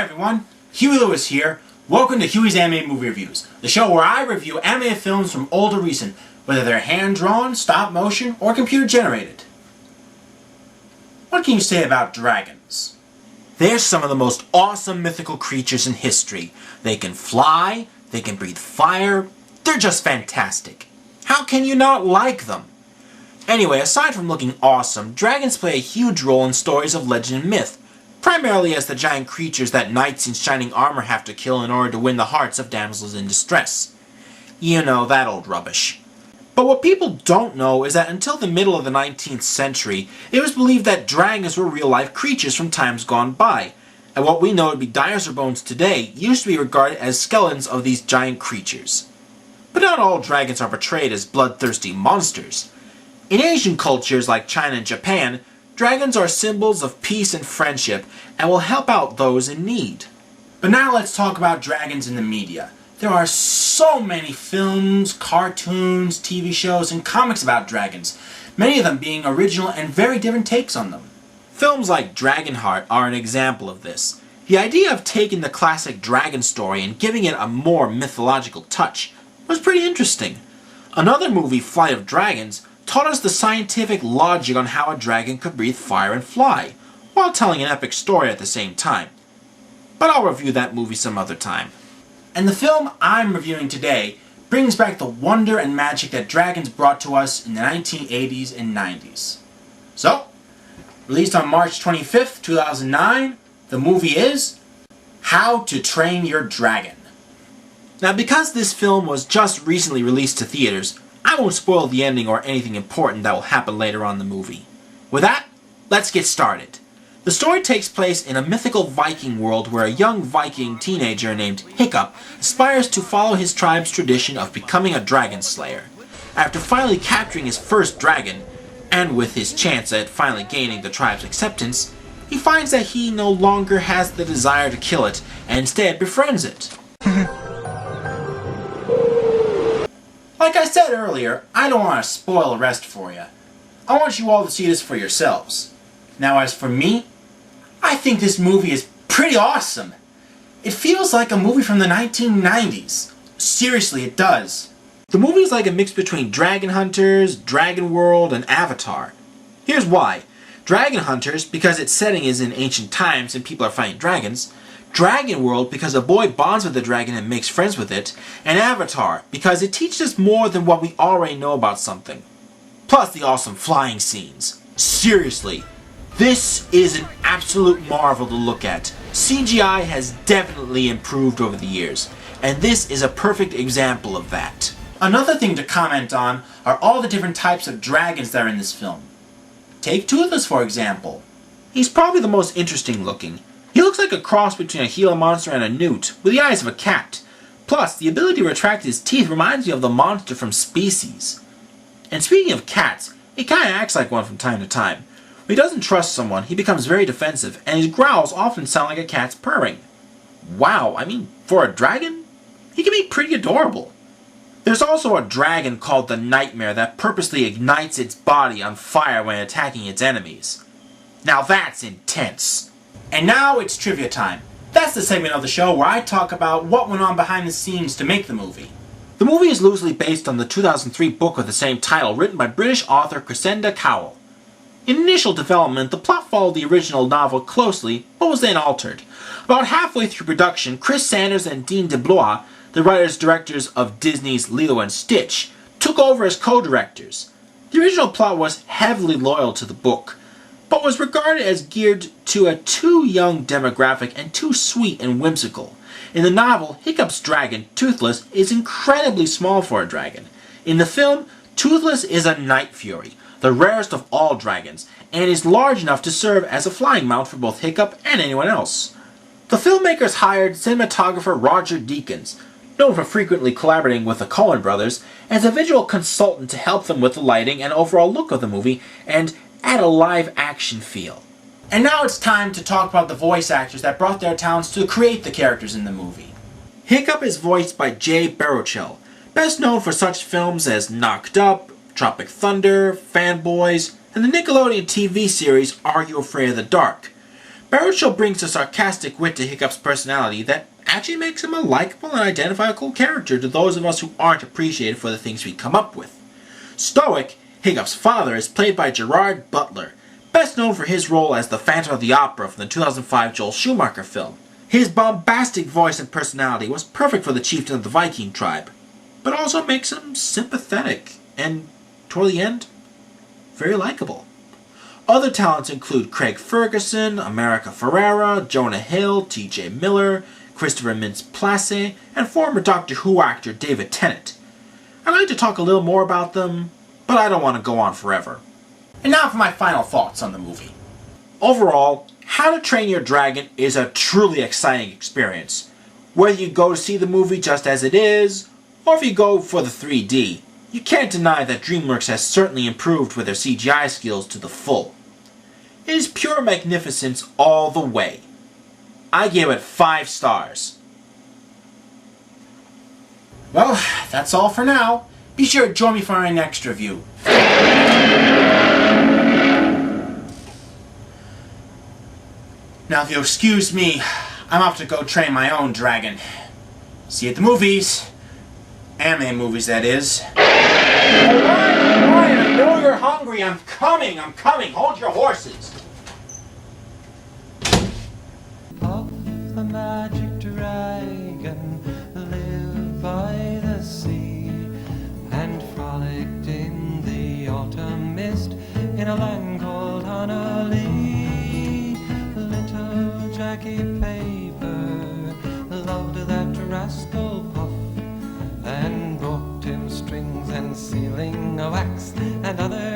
everyone, Huey Lewis here. Welcome to Huey's Animated Movie Reviews, the show where I review animated films from old or recent, whether they're hand-drawn, stop-motion, or computer-generated. What can you say about dragons? They're some of the most awesome mythical creatures in history. They can fly, they can breathe fire, they're just fantastic. How can you not like them? Anyway, aside from looking awesome, dragons play a huge role in stories of legend and myth, primarily as the giant creatures that knights in shining armor have to kill in order to win the hearts of damsels in distress. You know, that old rubbish. But what people don't know is that until the middle of the 19th century, it was believed that dragons were real-life creatures from times gone by, and what we know to be dinosaur bones today used to be regarded as skeletons of these giant creatures. But not all dragons are portrayed as bloodthirsty monsters. In Asian cultures like China and Japan, dragons are symbols of peace and friendship and will help out those in need. But now let's talk about dragons in the media. There are so many films, cartoons, TV shows, and comics about dragons, many of them being original and very different takes on them. Films like Dragonheart are an example of this. The idea of taking the classic dragon story and giving it a more mythological touch was pretty interesting. Another movie, Flight of Dragons, taught us the scientific logic on how a dragon could breathe fire and fly, while telling an epic story at the same time. But I'll review that movie some other time. And the film I'm reviewing today brings back the wonder and magic that dragons brought to us in the 1980s and 90s. So, released on March 25th, 2009, the movie is How to Train Your Dragon. Now, because this film was just recently released to theaters, I won't spoil the ending or anything important that will happen later on in the movie. With that, let's get started. The story takes place in a mythical Viking world where a young Viking teenager named Hiccup aspires to follow his tribe's tradition of becoming a dragon slayer. After finally capturing his first dragon, and with his chance at finally gaining the tribe's acceptance, he finds that he no longer has the desire to kill it and instead befriends it. Like I said earlier, I don't want to spoil the rest for you. I want you all to see this for yourselves. Now as for me, I think this movie is pretty awesome. It feels like a movie from the 1990s. Seriously, it does. The movie is like a mix between Dragon Hunters, Dragon World, and Avatar. Here's why. Dragon Hunters, because its setting is in ancient times and people are fighting dragons. Dragon World, because a boy bonds with the dragon and makes friends with it. And Avatar, because it teaches us more than what we already know about something. Plus the awesome flying scenes. Seriously, this is an absolute marvel to look at. CGI has definitely improved over the years, and this is a perfect example of that. Another thing to comment on are all the different types of dragons that are in this film. Take Toothless for example. He's probably the most interesting looking. He looks like a cross between a Gila monster and a newt, with the eyes of a cat. Plus, the ability to retract his teeth reminds me of the monster from Species. And speaking of cats, he kinda acts like one from time to time. When he doesn't trust someone, he becomes very defensive, and his growls often sound like a cat's purring. Wow, I mean, for a dragon, he can be pretty adorable. There's also a dragon called the Nightmare that purposely ignites its body on fire when attacking its enemies. Now that's intense. And now it's trivia time. That's the segment of the show where I talk about what went on behind the scenes to make the movie. The movie is loosely based on the 2003 book of the same title written by British author Cressida Cowell. In initial development, the plot followed the original novel closely, but was then altered. About halfway through production, Chris Sanders and Dean DeBlois, the writers-directors of Disney's Lilo and Stitch, took over as co-directors. The original plot was heavily loyal to the book, but was regarded as geared to a too young demographic and too sweet and whimsical. In the novel, Hiccup's dragon, Toothless, is incredibly small for a dragon. In the film, Toothless is a night fury, the rarest of all dragons, and is large enough to serve as a flying mount for both Hiccup and anyone else. The filmmakers hired cinematographer Roger Deakins, known for frequently collaborating with the Coen brothers, as a visual consultant to help them with the lighting and overall look of the movie, and add a live-action feel. And now it's time to talk about the voice actors that brought their talents to create the characters in the movie. Hiccup is voiced by Jay Baruchel, best known for such films as Knocked Up, Tropic Thunder, Fanboys, and the Nickelodeon TV series Are You Afraid of the Dark. Baruchel brings a sarcastic wit to Hiccup's personality that actually makes him a likable and identifiable character to those of us who aren't appreciated for the things we come up with. Stoic, Hiccup's father, is played by Gerard Butler, best known for his role as the Phantom of the Opera from the 2005 Joel Schumacher film. His bombastic voice and personality was perfect for the chieftain of the Viking tribe, but also makes him sympathetic and, toward the end, very likable. Other talents include Craig Ferguson, America Ferrera, Jonah Hill, T.J. Miller, Christopher Mintz-Plasse, and former Doctor Who actor David Tennant. I'd like to talk a little more about them, but I don't want to go on forever. And now for my final thoughts on the movie. Overall, How to Train Your Dragon is a truly exciting experience. Whether you go to see the movie just as it is, or if you go for the 3D, you can't deny that Dreamworks has certainly improved with their CGI skills to the full. It is pure magnificence all the way. I give it 5 stars. Well, that's all for now. Be sure to join me for our next review. Now, if you'll excuse me, I'm off to go train my own dragon. See you at the movies. Anime movies, that is. Alright, I know you're hungry. I'm coming. Hold your horses. Of the magic dragon lived by the sea and frolicked in the autumn mist in a land called Honolulu. Little Jackie Paper loved that rascal Puff and brought him strings and sealing wax and other